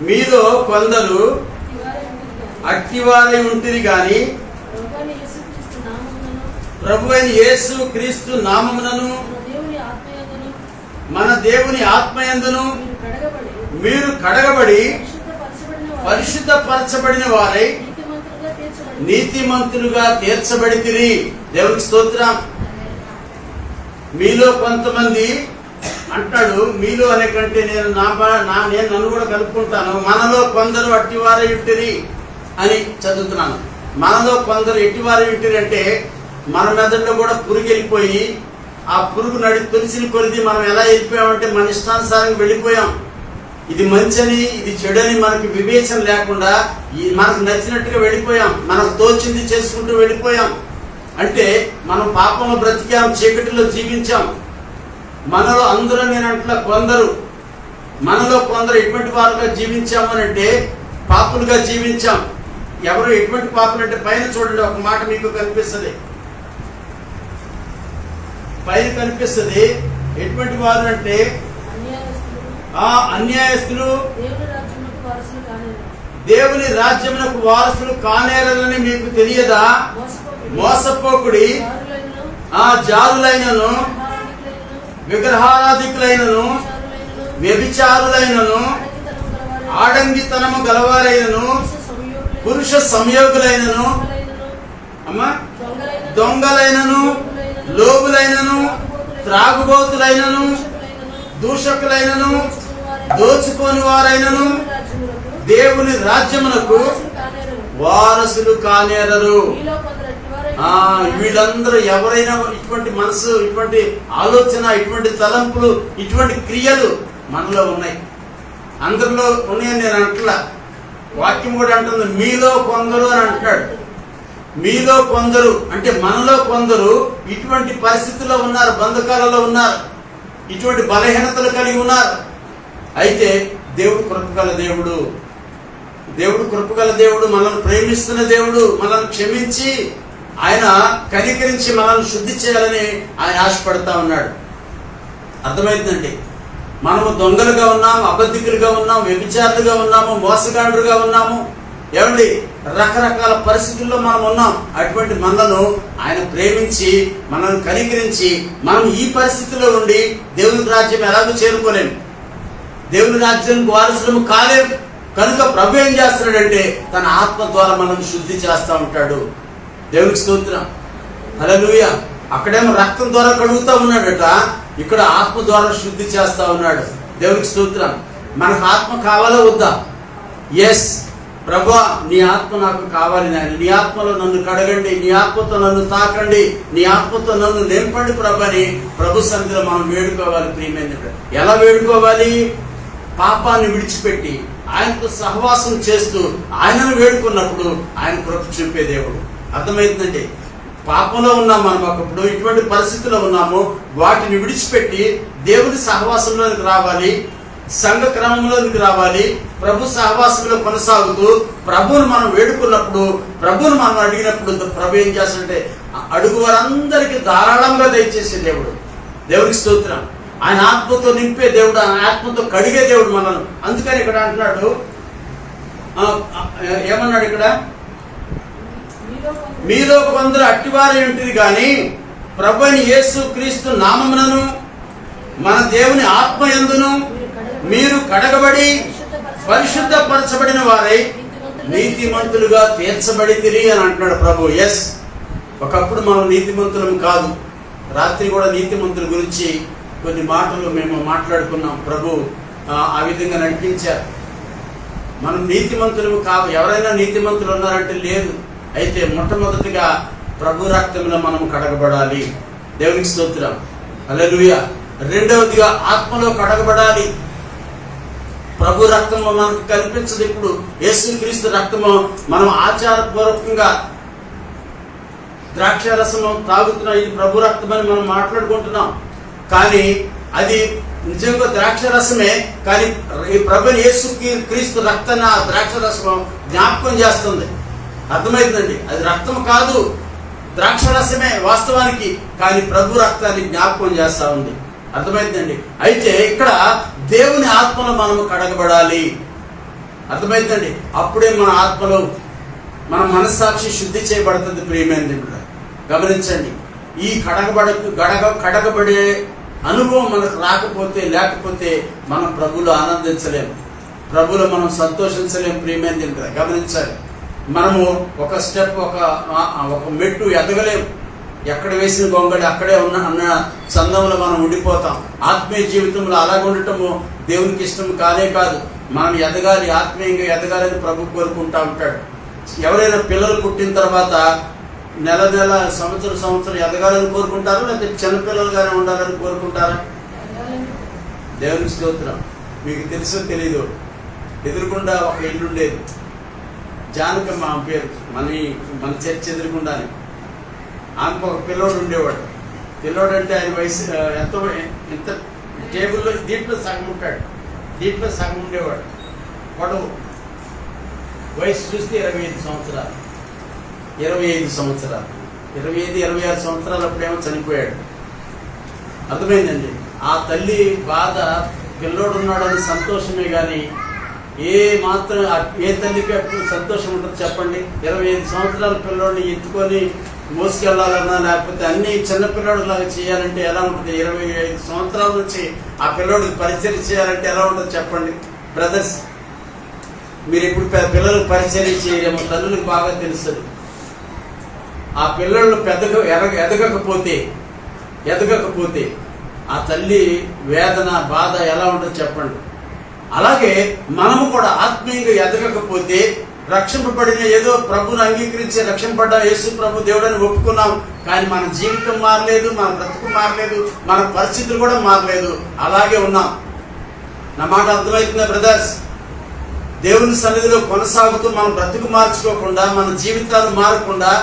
మీలో కొందరు అట్టివారై ఉంటిరి గాని ప్రభువైన యేసు క్రీస్తు నామమునను మన దేవుని ఆత్మయందును మీరు కడగబడి పరిశుద్ధపరచబడిన వారై నీతిమంతులుగా తీర్చబడితిరి. దేవునికి స్తోత్రం. మీలో కొంతమంది అంటాడు, మీలో అనే కంటే నేను నన్ను కూడా కలుపుకుంటాను. మనలో కొందరు అట్టివారై ఉంటిరి అని చదువుతున్నాను. మనలో కొందరు ఎట్టివారై ఉంటిరి అంటే మన మెదడులో కూడా పురుగు వెళ్ళిపోయి ఆ పురుగు తొలిసిన కొలిది మనం ఎలా వెళ్ళిపోయామంటే మన ఇష్టానుసారంగా వెళ్ళిపోయాం. ఇది మంచని ఇది చెడని మనకి వివేచన లేకుండా మనకు నచ్చినట్టుగా వెళ్ళిపోయాం. మనకు తోచింది చేసుకుంటూ వెళ్ళిపోయాం. అంటే మనం పాపంలో బ్రతికాం, చీకటిలో జీవించాం. మనలో అందరూ నేనంట్లా మనలో కొందరు ఎటువంటి వారుగా జీవించామనంటే పాపులుగా జీవించాం. ఎవరు ఎటువంటి పాపులు అంటే పైన చూడండి, ఒక మాట మీకు కనిపిస్తుంది. పైన కనిపిస్తుంది ఎటువంటి వారు అంటే అన్యాయస్తులు దేవుని రాజ్యమునకు వారసులు కానేరని మీకు తెలియదా? మోసపోకుడి జారులైనను విగ్రహారాధికులైనను వ్యభిచారులైనను ఆడంగితనము గలవారైనను పురుష సంయోగులైనను దొంగలైనను లోబులైనను త్రాగుబోతులైనను దూషకులైనను దోచుకోని వారైనను దేవుని రాజ్యమునకు వారసులు కానేరరు. వీళ్ళందరూ ఎవరైనా ఇటువంటి మనసు, ఇటువంటి ఆలోచన, ఇటువంటి తలంపులు, ఇటువంటి క్రియలు మనలో ఉన్నాయి. అందరిలో ఉన్నాయని నేను అంటలా. వాక్యం కూడా అంటుంది మీలో కొందరు అని అంటున్నాడు. మీలో కొందరు అంటే మనలో కొందరు ఇటువంటి పరిస్థితుల్లో ఉన్నారు, బంధకాలలో ఉన్నారు, ఇటువంటి బలహీనతలు కలిగి ఉన్నారు. అయితే దేవుడు కృపగల దేవుడు, మనల్ని ప్రేమిస్తున్న దేవుడు, మనల్ని క్షమించి ఆయన కనికరించి మనల్ని శుద్ధి చేయాలని ఆయన ఆశపడతా ఉన్నాడు. అర్థమైందండి? మనము దొంగలుగా ఉన్నాము, అబద్ధికులుగా ఉన్నాము, వ్యభిచారులుగా ఉన్నాము, మోసగాండ్రుగా ఉన్నాము. ఏమండి, రకరకాల పరిస్థితుల్లో మనం ఉన్నాం. అటువంటి మనలను ఆయన ప్రేమించి మనల్ని కనికరించి మనం ఈ పరిస్థితిలో ఉండి దేవుని రాజ్యం ఎలాగో చేరుకోలేము, దేవుని రాజ్యానికి వారసులము కాలేము. కనుక ప్రభు ఏం చేస్తున్నాడంటే తన ఆత్మ ద్వారా మనల్ని శుద్ధి చేస్తూ ఉంటాడు. దేవునికి స్తోత్రం, హల్లెలూయా. అక్కడేమో రక్తం ద్వారా కడుగుతా ఉన్నాడట, ఇక్కడ ఆత్మ ద్వారా శుద్ధి చేస్తా ఉన్నాడు. దేవునికి స్తోత్రం. మనకు ఆత్మ కావాలా వద్దా? ఎస్ ప్రభువా, నీ ఆత్మ నాకు కావాలి నాయన. నీ ఆత్మలో నన్ను కడగండి, నీ ఆత్మతో నన్ను తాకండి, నీ ఆత్మతో నన్ను నింపండి ప్రభు అని ప్రభు సన్నిధిలో మనం వేడుకోవాలి. ప్రియమైన ఎలా వేడుకోవాలి? పాపాన్ని విడిచిపెట్టి ఆయనతో సహవాసం చేస్తూ ఆయనను వేడుకున్నప్పుడు ఆయన కృప చూపే దేవుడు. అర్థమైందండి? పాపంలో ఉన్నాం మనం, ఒకప్పుడు ఇటువంటి పరిస్థితుల్లో ఉన్నాము. వాటిని విడిచిపెట్టి దేవుని సహవాసంలోనికి రావాలి, సంఘ క్రమంలోనికి రావాలి, ప్రభు సహవాసంలో కొనసాగుతూ ప్రభువును మనం వేడుకున్నప్పుడు, ప్రభువును మనం అడిగినప్పుడు ప్రభు ఏం చేస్తాడంటే అడుగు వారందరికీ ధారాళంగా దయచేసే దేవుడు. దేవునికి స్తోత్రం. ఆయన ఆత్మతో నింపే దేవుడు, ఆయన ఆత్మతో కడిగే దేవుడు మనల్ని. అందుకని ఇక్కడ అంటున్నాడు, ఏమన్నాడు ఇక్కడ? మీలో కొందరు అట్టివారే ఉంటుంది కానీ ప్రభువైన యేసు క్రీస్తు నామమునను మన దేవుని ఆత్మ యందును మీరు కడగబడి పరిశుద్ధపరచబడిన వారై నీతిమంతులుగా తీర్చబడితిరి అని అంటున్నాడు ప్రభు. ఎస్, ఒకప్పుడు మనం నీతిమంతులం కాదు. రాత్రి కూడా నీతిమంతుల గురించి కొన్ని మాటలు మేము మాట్లాడుకున్నాం. ప్రభు ఆ విధంగా నడిపించారు. మనం నీతిమంతులు కాదు. ఎవరైనా నీతిమంతులు ఉన్నారంటే లేదు. అయితే మొట్టమొదటిగా ప్రభు రక్తంలో మనం కడగబడాలి. దేవునికి స్తోత్రం, హల్లెలూయా. రెండవదిగా ఆత్మలో కడగబడాలి. ప్రభు రక్తము మనకు కనిపించదు. ఇప్పుడు యేసుక్రీస్తు రక్తము మనం ఆచారపూర్వకంగా ద్రాక్ష రసము తాగుతున్నాం, ఇది ప్రభు రక్తం అని మనం మాట్లాడుకుంటున్నాం. కానీ అది నిజంగా ద్రాక్ష రసమే. కానీ ఈ ప్రభుని యేసు క్రీస్తు రక్తాన్ని ఆ ద్రాక్ష రసము జ్ఞాపకం చేస్తుంది. అర్థమైందండి? అది రక్తం కాదు, ద్రాక్ష రసమే వాస్తవానికి. కానీ ప్రభు రక్తాన్ని జ్ఞాపకం చేస్తా ఉంది. అర్థమైందండి? అయితే ఇక్కడ దేవుని ఆత్మలో మనము కడగబడాలి. అర్థమైందండి? అప్పుడే మన ఆత్మలో మన మనస్సాక్షి శుద్ధి చేయబడుతుంది. ప్రియమైనది కూడా గమనించండి. ఈ కడగబడే అనుభవం మనకు లేకపోతే మనం ప్రభువులో ఆనందించలేము, ప్రభువులో మనం సంతోషించలేము. ప్రియమైనది కూడా గమనించాలి. మనము ఒక స్టెప్, ఒక మెట్టు ఎదగలేము. ఎక్కడ వేసిన గొంగళి అక్కడే అన్న చందంలో మనం ఉండిపోతాం. ఆత్మీయ జీవితంలో అలాగ ఉండటము దేవునికి ఇష్టం కానే కాదు. మనం ఎదగాలి, ఆత్మీయంగా ఎదగాలని ప్రభు కోరుకుంటా ఉంటాడు. ఎవరైనా పిల్లలు పుట్టిన తర్వాత నెల నెల సంవత్సరం ఎదగాలని కోరుకుంటారా, లేకపోతే చిన్నపిల్లలుగానే ఉండాలని కోరుకుంటారా? దేవుని స్తోత్రం. మీకు తెలుసో తెలీదు, ఎదురుకుండా ఒక ఇల్లు ఉండేది, జానకమ్మ ఆమె పేరు, మన చర్చ్ ఎదురుకుండానే. ఆమెకు ఒక పిల్లోడు ఉండేవాడు. పిల్లోడు అంటే ఆయన వయసు ఎంత టేబుల్లో దీంట్లో సగం ఉంటాడు, దీంట్లో సగం ఉండేవాడు. పొడవు, వయసు చూస్తే 25 సంవత్సరాలు, 25 సంవత్సరాలు, 25-26 సంవత్సరాలు అప్పుడేమో చనిపోయాడు. అర్థమైందండి. ఆ తల్లి బాధ, పిల్లోడు ఉన్నాడని సంతోషమే కానీ ఏ మాత్రం ఏ తల్లికి అప్పుడు సంతోషం ఉంటుంది చెప్పండి? 25 సంవత్సరాల పిల్లోడిని ఎత్తుకొని మోసుకెళ్లాలన్నా, లేకపోతే అన్ని చిన్న పిల్లోడిలాగా చేయాలంటే ఎలా ఉంటుంది? 25 సంవత్సరాల నుంచి ఆ పిల్లోడికి పరిచయం చేయాలంటే ఎలా ఉంటుంది చెప్పండి బ్రదర్స్? మీరు ఇప్పుడు పిల్లలకు పరిచయం చేయలేమో, తల్లులకు బాగా తెలుస్తుంది. ఆ పిల్లలు పెద్దగా ఎదగకపోతే ఆ తల్లి వేదన, బాధ ఎలా ఉంటుంది చెప్పండి? అలాగే మనము కూడా ఆత్మీయంగా ఎదగకపోతే, రక్షింపబడిన ఏదో ప్రభుని అంగీకరించి రక్షింపడ్డా, యేసు ప్రభు దేవుడని ఒప్పుకున్నాం, కానీ మన జీవితం మారలేదు, మన బ్రతుకు మారలేదు, మన పరిస్థితులు కూడా మారలేదు, అలాగే ఉన్నాం. నా మాట అర్థమవుతుందా బ్రదర్స్? దేవుని సన్నిధిలో కొనసాగుతూ మన బ్రతుకు మార్చుకోకుండా, మన జీవితాలు మారకుండా,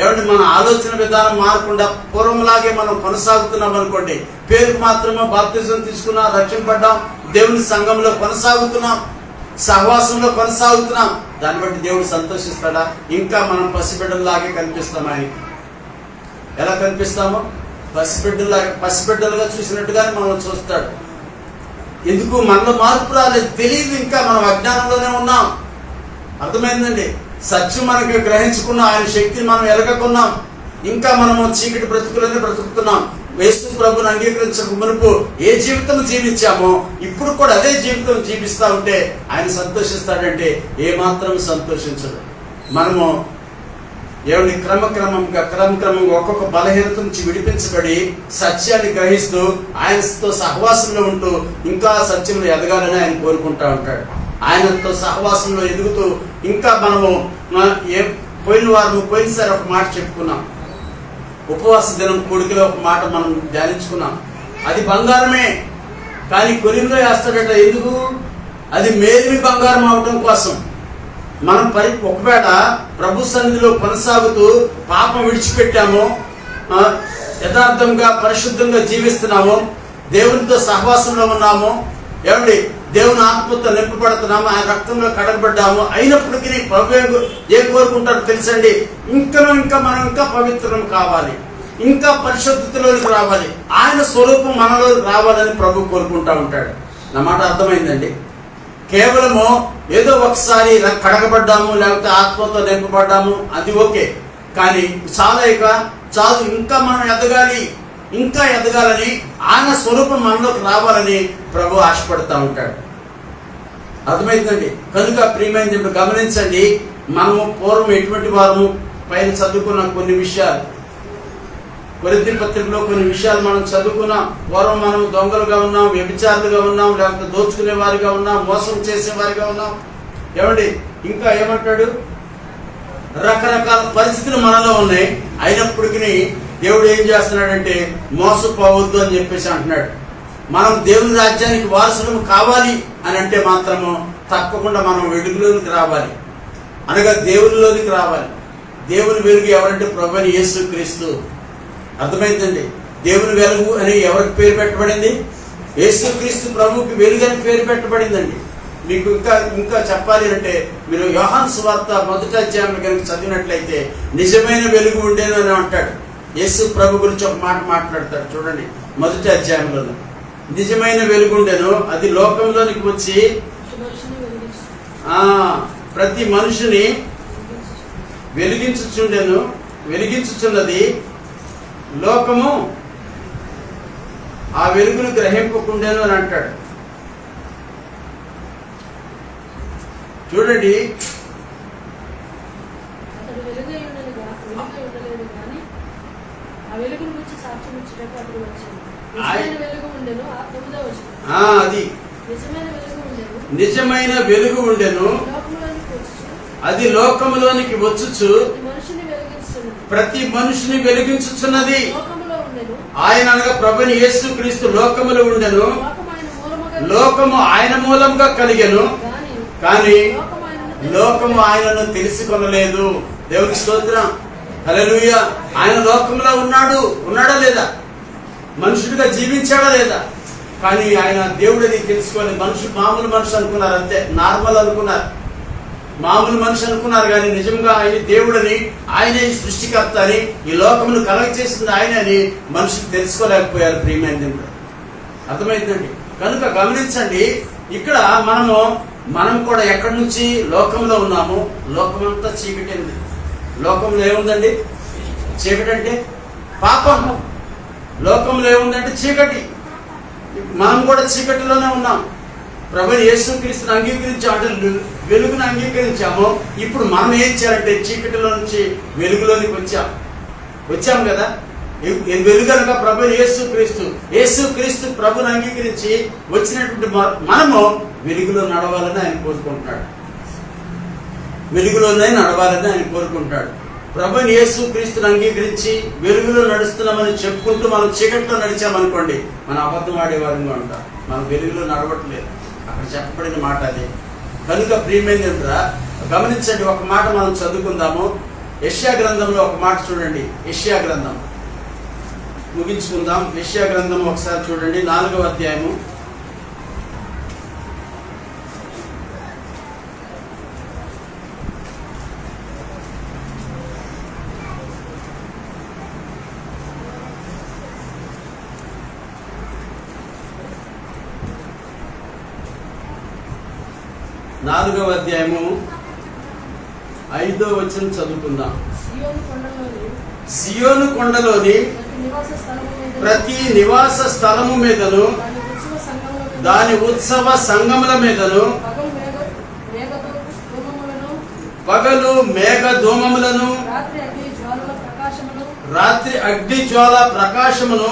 ఏమంటే మన ఆలోచన విధానం మారకుండా పూర్వంలాగే మనం కొనసాగుతున్నాం అనుకోండి, పేరుకు మాత్రమే బాప్తిజం తీసుకున్నాం, రక్షింపడ్డాం, దేవుని సంఘంలో కొనసాగుతున్నాం, సహవాసంలో కొనసాగుతున్నాం, దాన్ని బట్టి దేవుడు సంతోషిస్తాడా? ఇంకా మనం పసిబిడ్డల్లాగే కనిపిస్తాం ఆయనకి. ఎలా కనిపిస్తామో? పసిబిడ్డలుగా చూసినట్టుగానే మనం చూస్తాడు. ఎందుకు? మనలో మార్పు రాలేదు, తెలియదు, ఇంకా మనం అజ్ఞానంలోనే ఉన్నాం. అర్థమైందండి? సత్యం మనకి గ్రహించుకున్నాం, ఆయన శక్తిని మనం ఎరగకున్నాం, ఇంకా మనము చీకటి బ్రతుకులనే బ్రతుకుతున్నాం. యేసు ప్రభుని అంగీకరించక మునుపు ఏ జీవితం జీవించామో ఇప్పుడు కూడా అదే జీవితం జీవిస్తా ఉంటే ఆయన సంతోషిస్తాడంటే ఏమాత్రం సంతోషించడు. మనము ఏమిటి క్రమక్రమంగా ఒక్కొక్క బలహీనత నుంచి విడిపించబడి సత్యాన్ని గ్రహిస్తూ ఆయనతో సహవాసంలో ఉంటూ ఇంకా సత్యంలో ఎదగాలని ఆయన కోరుకుంటా ఉంటాడు. ఆయనతో సహవాసంలో ఎదుగుతూ ఇంకా మనము పోయినసారి ఒక మాట చెప్పుకున్నాం, ఉపవాస దినం కొడుకులో ఒక మాట మనం ధ్యానించుకున్నాం. అది బంగారమే, కానీ కొలిమిలో వేస్తాడట. ఎందుకు? అది మేలిమి బంగారం అవడం కోసం. మనం ఒకవేళ ప్రభు సన్నిధిలో కొనసాగుతూ పాపం విడిచిపెట్టాము, యథార్థంగా పరిశుద్ధంగా జీవిస్తున్నాము, దేవునితో సహవాసంలో ఉన్నాము, ఏమండి దేవుని ఆత్మతో నింపబడుతున్నాము, ఆయన రక్తంలో కడగబడ్డాము, అయినప్పటికీ ప్రభు ఏం కోరుకుంటారో తెలుసండి? ఇంకా మనం ఇంకా పవిత్రం కావాలి, ఇంకా పరిశుద్ధతలోకి రావాలి, ఆయన స్వరూపం మనలో రావాలని ప్రభు కోరుకుంటా ఉంటాడు. నా మాట అర్థమైందండి? కేవలము ఏదో ఒకసారి కడగబడ్డాము, లేకపోతే ఆత్మతో నింపబడ్డాము, అది ఓకే, కానీ చాలు, ఇంకా మనం ఇంకా ఎదగాలని, ఆయన స్వరూపం మనలోకి రావాలని ప్రభు ఆశపడుతూ ఉంటాడు. అర్థమైందండి? కనుక ప్రియమైన దేవుడు గమనించండి, మనము పూర్వం ఎటువంటి వారము పైన చదువుకున్న కొన్ని విషయాలు, కొరింథీ పత్రికలో కొన్ని విషయాలు మనం చదువుకున్నాం. పూర్వం మనం దొంగలుగా ఉన్నాం, వ్యభిచారులుగా ఉన్నాం, లేకపోతే దోచుకునే వారిగా ఉన్నాం, మోసం చేసేవారిగా ఉన్నాం. ఏమండి ఇంకా ఏమంటాడు? రకరకాల పరిస్థితులు మనలో ఉన్నాయి, అయినప్పటికీ దేవుడు ఏం చేస్తున్నాడంటే మోసపోవద్దు అని చెప్పేసి అంటున్నాడు. మనం దేవుని రాజ్యానికి వారసులు కావాలి అని అంటే మాత్రము తప్పకుండా మనం వెలుగులోనికి రావాలి, అనగా దేవునిలోనికి రావాలి. దేవుని వెలుగు ఎవరంటే ప్రభువైన యేసు క్రీస్తు. అర్థమైందండి? దేవుని వెలుగు అని ఎవరికి పేరు పెట్టబడింది? యేసు క్రీస్తు ప్రభువుకి వెలుగు అని పేరు పెట్టబడిందండి. మీకు ఇంకా చెప్పాలి అంటే మీరు యోహాను సువార్త 1వ అధ్యాయం కనుక చదివినట్లయితే నిజమైన వెలుగు ఉండేది అని అంటాడు. యేసు ప్రభు గురించి ఒక మాట మాట్లాడతాడు చూడండి, 1వ అధ్యాయంలో. నిజమైన వెలుగుండెను, అది లోకంలోనికి వచ్చి ప్రతి మనుషుని వెలిగించుచున్నది, లోకము ఆ వెలుగును గ్రహింపకుండేను అని అంటాడు. చూడండి, అది నిజమైన వెలుగు ఉండెను, అది లోకములోనికి వచ్చుచు ప్రతి మనుషుని వెలిగించుచున్నది. లోకములో ఉండెను. ఆయన అనగా ప్రభుని యేసు క్రీస్తు లోకములో ఉండెను. లోకము ఆయన మూలంగా కలిగెను. కానీ లోకము ఆయనను తెలుసుకొనలేదు. దేవునికి స్తోత్రం. హల్లెలూయా. ఆయన లోకంలో ఉన్నాడా లేదా? మనుషుడిగా జీవించాడా లేదా? కానీ ఆయన దేవుడిని తెలుసుకోలేదు. మామూలు మనుషులు అనుకున్నారు, అంతే, నార్మల్ అనుకున్నారు, మామూలు మనిషి అనుకున్నారు. కానీ నిజంగా ఆయన దేవుడని, ఆయనే సృష్టికర్త అని, ఈ లోకమును కలగ చేసింది ఆయన అని మనుషులు తెలుసుకోలేకపోయారు. ప్రియమైన అర్థమైందండి. కనుక గమనించండి, ఇక్కడ మనం కూడా ఎక్కడి నుంచి లోకంలో ఉన్నాము. లోకమంతా చీకటి ఉంది. లోకంలో ఏముందండి? చీకటి అంటే పాపం. లోకంలో ఏముందంటే చీకటి. మనం కూడా చీకటిలోనే ఉన్నాం. ప్రభువు యేసుక్రీస్తుని అంగీకరించాం, అంటే వెలుగును అంగీకరించాము. ఇప్పుడు మనం ఏం చేయాలంటే చీకటిలో నుంచి వెలుగులోనికి వచ్చాం కదా. వెలుగు అనగా ప్రభువు యేసుక్రీస్తు ప్రభుని అంగీకరించి వచ్చినటువంటి మనము వెలుగులో నడవాలని ఆయన కోరుకుంటున్నాడు. వెలుగులోనే నడవాలని ఆయన కోరుకుంటాడు. ప్రభువు యేసుక్రీస్తుని అంగీకరించి వెలుగులో నడుస్తున్నామని చెప్పుకుంటూ మనం చీకట్లో నడిచామనుకోండి, మన అబద్ధం ఆడేవారంగా ఉంటాం. మనం వెలుగులో నడవట్లేదు. అక్కడ చెప్పబడిన మాట అది. కనుక ప్రియమైనదిరా, గమనించండి. ఒక మాట మనం చదువుకుందాము. యెషయా గ్రంథంలో ఒక మాట చూడండి. యెషయా గ్రంథం ముగించుకుందాం. యెషయా గ్రంథం ఒకసారి చూడండి, 4వ అధ్యాయము. నాలుగవ అధ్యాయము 5వ వచనం చదువుకుందాం. సియోను కొండలోని ప్రతి నివాస స్థలము మీదను దాని ఉత్సవ సంగముల మీదను పగలు మేఘ ధూమములను రాత్రి అగ్ని జ్వాల ప్రకాశమును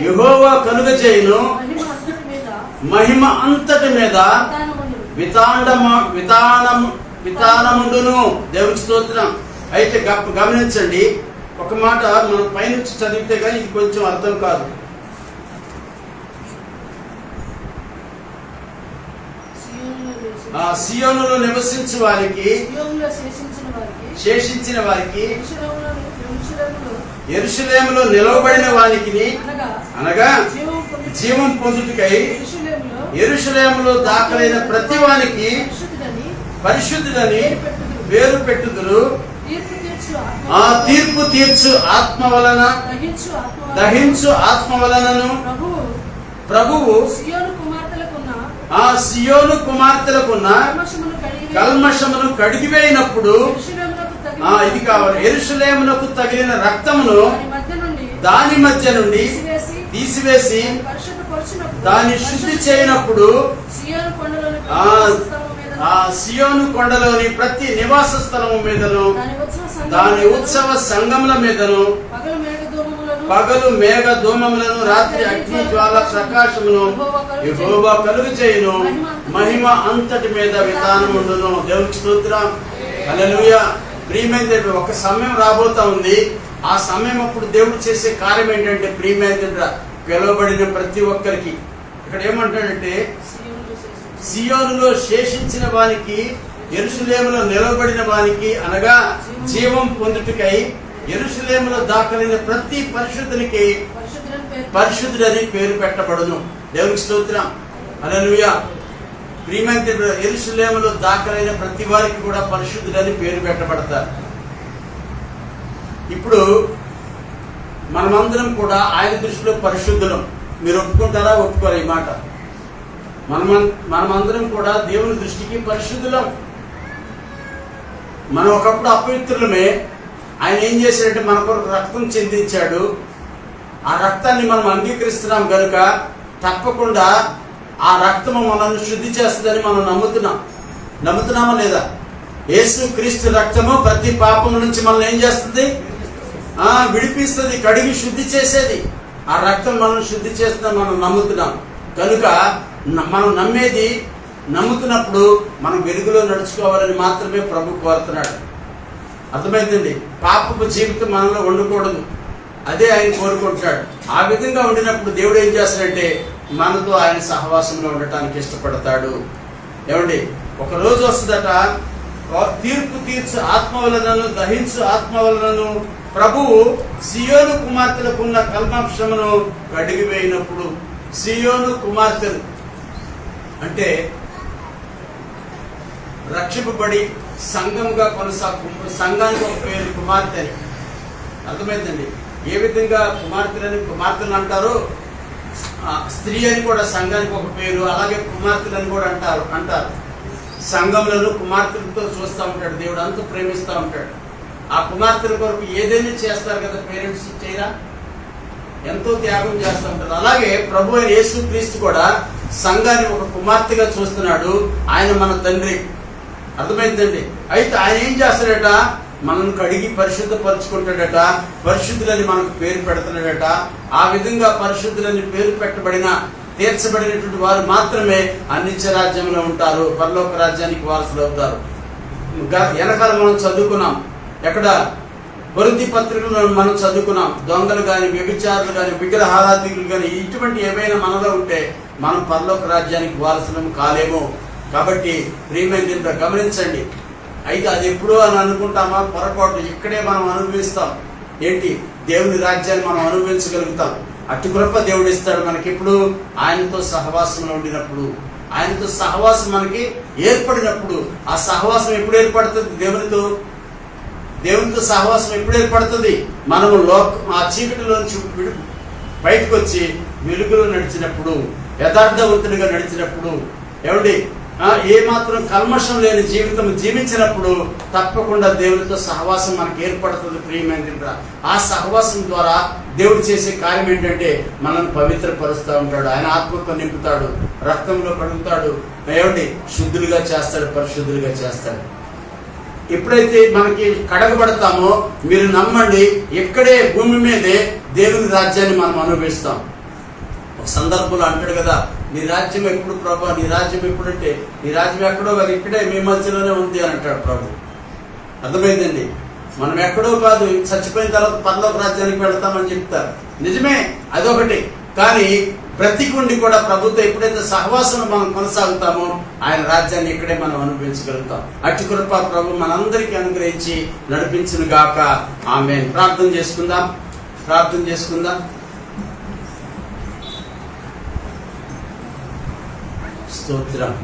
యెహోవా కలుగజేయును. మహిమ అంతటి మీద వితానముండును. దేవునికి స్తోత్రం. అయితే గమనించండి, ఒక మాట మనం పైనుంచి చదివితే కానీ ఇది కొంచెం అర్థం కాదు. సియోనులో నివసించు వారికి, శేషించిన వారికి, యెరూషలేములో నిలవబడిన వారికి అనగా జీవం పొందుటకై యెరూషలేములో దాఖలైన ప్రతి వానికి పరిశుద్ధులని పేరు పెట్టుదురు. తీర్పు తీర్చు ఆత్మ వలన, దహించు ఆత్మ వలనను ప్రభువు ఆ సియోను కుమార్తెలకున్న కల్మషమును కడిగివేయినప్పుడు, ఇది కావాలి, యెరూషలేమునకు తగిలిన రక్తమును దాని మధ్య నుండి తీసివేసి దాన్ని శుద్ధి చేయనప్పుడు సియోను కొండలోని ప్రతి నివాస స్థలము మీదను దాని ఉత్సవ సంగముల మీదను పగలు మేఘ ధూమములను రాత్రి అగ్ని జ్వాల ప్రకాశమును యెహోవా కలుగజేయును. మహిమ అంతటి మీద విధానముండును. దేవునికి స్తోత్రం. హల్లెలూయా. ప్రియమైన ఒక సమయం రాబోతా ఉంది. ఆ సమయం అప్పుడు దేవుడు చేసే కార్యం ఏంటంటే, ప్రియమైన పిలువబడిన ప్రతి ఒక్కరికి ఇక్కడ ఏమంటాడంటే, సియోనులో శేషించిన వానికి, యెరూషలేములో నిలవబడిన వానికి అనగా జీవం పొందుటకై యెరూషలేములో దాఖలైన ప్రతి పరిశుద్ధునికి పరిశుద్ధుడని పేరు పెట్టబడును. దేవునికి స్తోత్రం. హల్లెలూయా. ప్రియమైన యెరూషలేములో దాఖలైన ప్రతి వారికి కూడా పరిశుద్ధుడని పేరు పెట్టబడతారు. ఇప్పుడు మనమందరం కూడా ఆయన దృష్టిలో పరిశుద్ధులం. మీరు ఒప్పుకుంటారా? ఒప్పుకోరా ఈ మాట? మనమందరం కూడా దేవుని దృష్టికి పరిశుద్ధులం. మనం ఒకప్పుడు అపవిత్రులమే. ఆయన ఏం చేశాడంటే మన కొరకు రక్తం చెందించాడు. ఆ రక్తాన్ని మనం అంగీకరిస్తున్నాం కనుక తప్పకుండా ఆ రక్తము మనల్ని శుద్ధి చేస్తుందని మనం నమ్ముతున్నామా లేదా? యేసు క్రీస్తు రక్తము ప్రతి పాపం నుంచి మనల్ని ఏం చేస్తుంది? విడిపిస్తుంది, కడిగి శుద్ధి చేసేది. ఆ రక్తం మనం శుద్ధి చేస్తుందని మనం నమ్ముతున్నాం కనుక మనం నమ్ముతున్నప్పుడు మనం వెలుగులో నడుచుకోవాలని మాత్రమే ప్రభు కోరుతున్నాడు. అర్థమైందండి. పాపపు జీవితం మనలో ఉండకూడదు, అదే ఆయన కోరుకుంటాడు. ఆ విధంగా ఉండినప్పుడు దేవుడు ఏం చేస్తాడంటే మనతో ఆయన సహవాసంలో ఉండటానికి ఇష్టపడతాడు. ఏమండి, ఒక రోజు వస్తుందట, తీర్పు తీర్చు ఆత్మ వలనను దహించు ఆత్మ వలనను ప్రభువు సియోను కుమార్తెలకున్న కల్మషమును కడిగివేయినప్పుడు. సియోను కుమార్తెలు అంటే రక్షింపబడి సంఘముగా సంఘానికి ఒక పేరు కుమార్తె అని. అర్థమైందండి. ఏ విధంగా కుమార్తెలు అంటారో, స్త్రీ అని కూడా సంఘానికి ఒక పేరు, అలాగే కుమార్తెలని కూడా అంటారు. సంఘంలో కుమార్తెలతో చూస్తూ ఉంటాడు దేవుడు, అంత ప్రేమిస్తూ ఉంటాడు. ఆ కుమార్తెల కొరకు ఏదైనా చేస్తారు కదా, పేరెంట్స్ చేయరా, ఎంతో త్యాగం చేస్తూ ఉంటారు. అలాగే ప్రభు అయిన యేసుక్రీస్తు కూడా సంఘాన్ని ఒక కుమార్తెగా చూస్తున్నాడు. ఆయన మన తండ్రి. అర్థమైందండి. అయితే ఆయన ఏం చేస్తాడట, మనల్ని కడిగి పరిశుద్ధపరచుకుంటాడట, పరిశుద్ధులని మనకు పేరు పెడుతున్నాడట. ఆ విధంగా పరిశుద్ధులని పేరు పెట్టబడిన తీర్చబడినటువంటి వారు మాత్రమే అనిత్య రాజ్యంలో ఉంటారు, పరలోక రాజ్యానికి వారసులు అవుతారు. వెనకాల మనం చదువుకున్నాం, ఎక్కడ కొరింథీ పత్రికలో మనం చదువుకున్నాం, దొంగలు కానీ, వ్యభిచారులు కానీ, విగ్రహారాధికులు కానీ ఇటువంటి ఏమైనా మనలో ఉంటే మనం పరలోక రాజ్యానికి వారసులం కాలేమో. కాబట్టి ప్రియమైన గమనించండి. అయితే అది ఎప్పుడో అని అనుకుంటామా? పొరపాటు. ఇక్కడే మనం అనుభవిస్తాం. ఏంటి? దేవుని రాజ్యాన్ని మనం అనుభవించగలుగుతాం. అటు కృప దేవుడు ఇస్తాడు మనకి ఎప్పుడు? ఆయనతో సహవాసంలో ఉండినప్పుడు, ఆయనతో సహవాసం మనకి ఏర్పడినప్పుడు. ఆ సహవాసం ఎప్పుడు ఏర్పడుతుంది? దేవునితో సహవాసం ఎప్పుడు ఏర్పడుతుంది? మనము ఆ చీకటిలోంచి బయటకు వచ్చి వెలుగులో నడిచినప్పుడు, యథార్థవంతుడిగా నడిచినప్పుడు, ఏమండి, ఏమాత్రం కల్మషం లేని జీవితం జీవించినప్పుడు తప్పకుండా దేవునితో సహవాసం మనకు ఏర్పడుతుంది. ప్రియమైన ఆ సహవాసం ద్వారా దేవుడు చేసే కార్యం ఏంటంటే మనల్ని పవిత్రపరుస్తూ ఉంటాడు. ఆయన ఆత్మతో నింపుతాడు, రక్తంలో కడుగుతాడు, ఏమండి, శుద్ధులుగా చేస్తాడు, పరిశుద్ధులుగా చేస్తాడు. ఎప్పుడైతే మనకి కడగబడతామో మీరు నమ్మండి, ఇక్కడే భూమి మీదే దేవుని రాజ్యాన్ని మనం అనుభవిస్తాం. ఒక సందర్భంలో అంటాడు కదా, నీ రాజ్యం ఎప్పుడు ప్రభు, నీ రాజ్యం ఎప్పుడంటే నీ రాజ్యం ఎక్కడో కాదు, ఇక్కడే మీ మధ్యలోనే ఉంది అని అంటాడు ప్రభు. అర్థమైందండి. మనం ఎక్కడో కాదు, చచ్చిపోయిన తర్వాత పరలోక రాజ్యానికి వెళ్తామని చెప్తారు. నిజమే, అదొకటి. కానీ బ్రతికుండి కూడా ప్రభుత్వ ఎప్పుడైతే సహవాసం మనం కొనసాగుతామో ఆయన రాజ్యాన్ని ఇక్కడే మనం అనుభవించగలుగుతాం. అట్టి కృప ప్రభు మనందరికీ అనుగ్రహించి నడిపించును గాక. ఆమేన్. ప్రార్థన చేసుకుందాం. స్తోత్రం.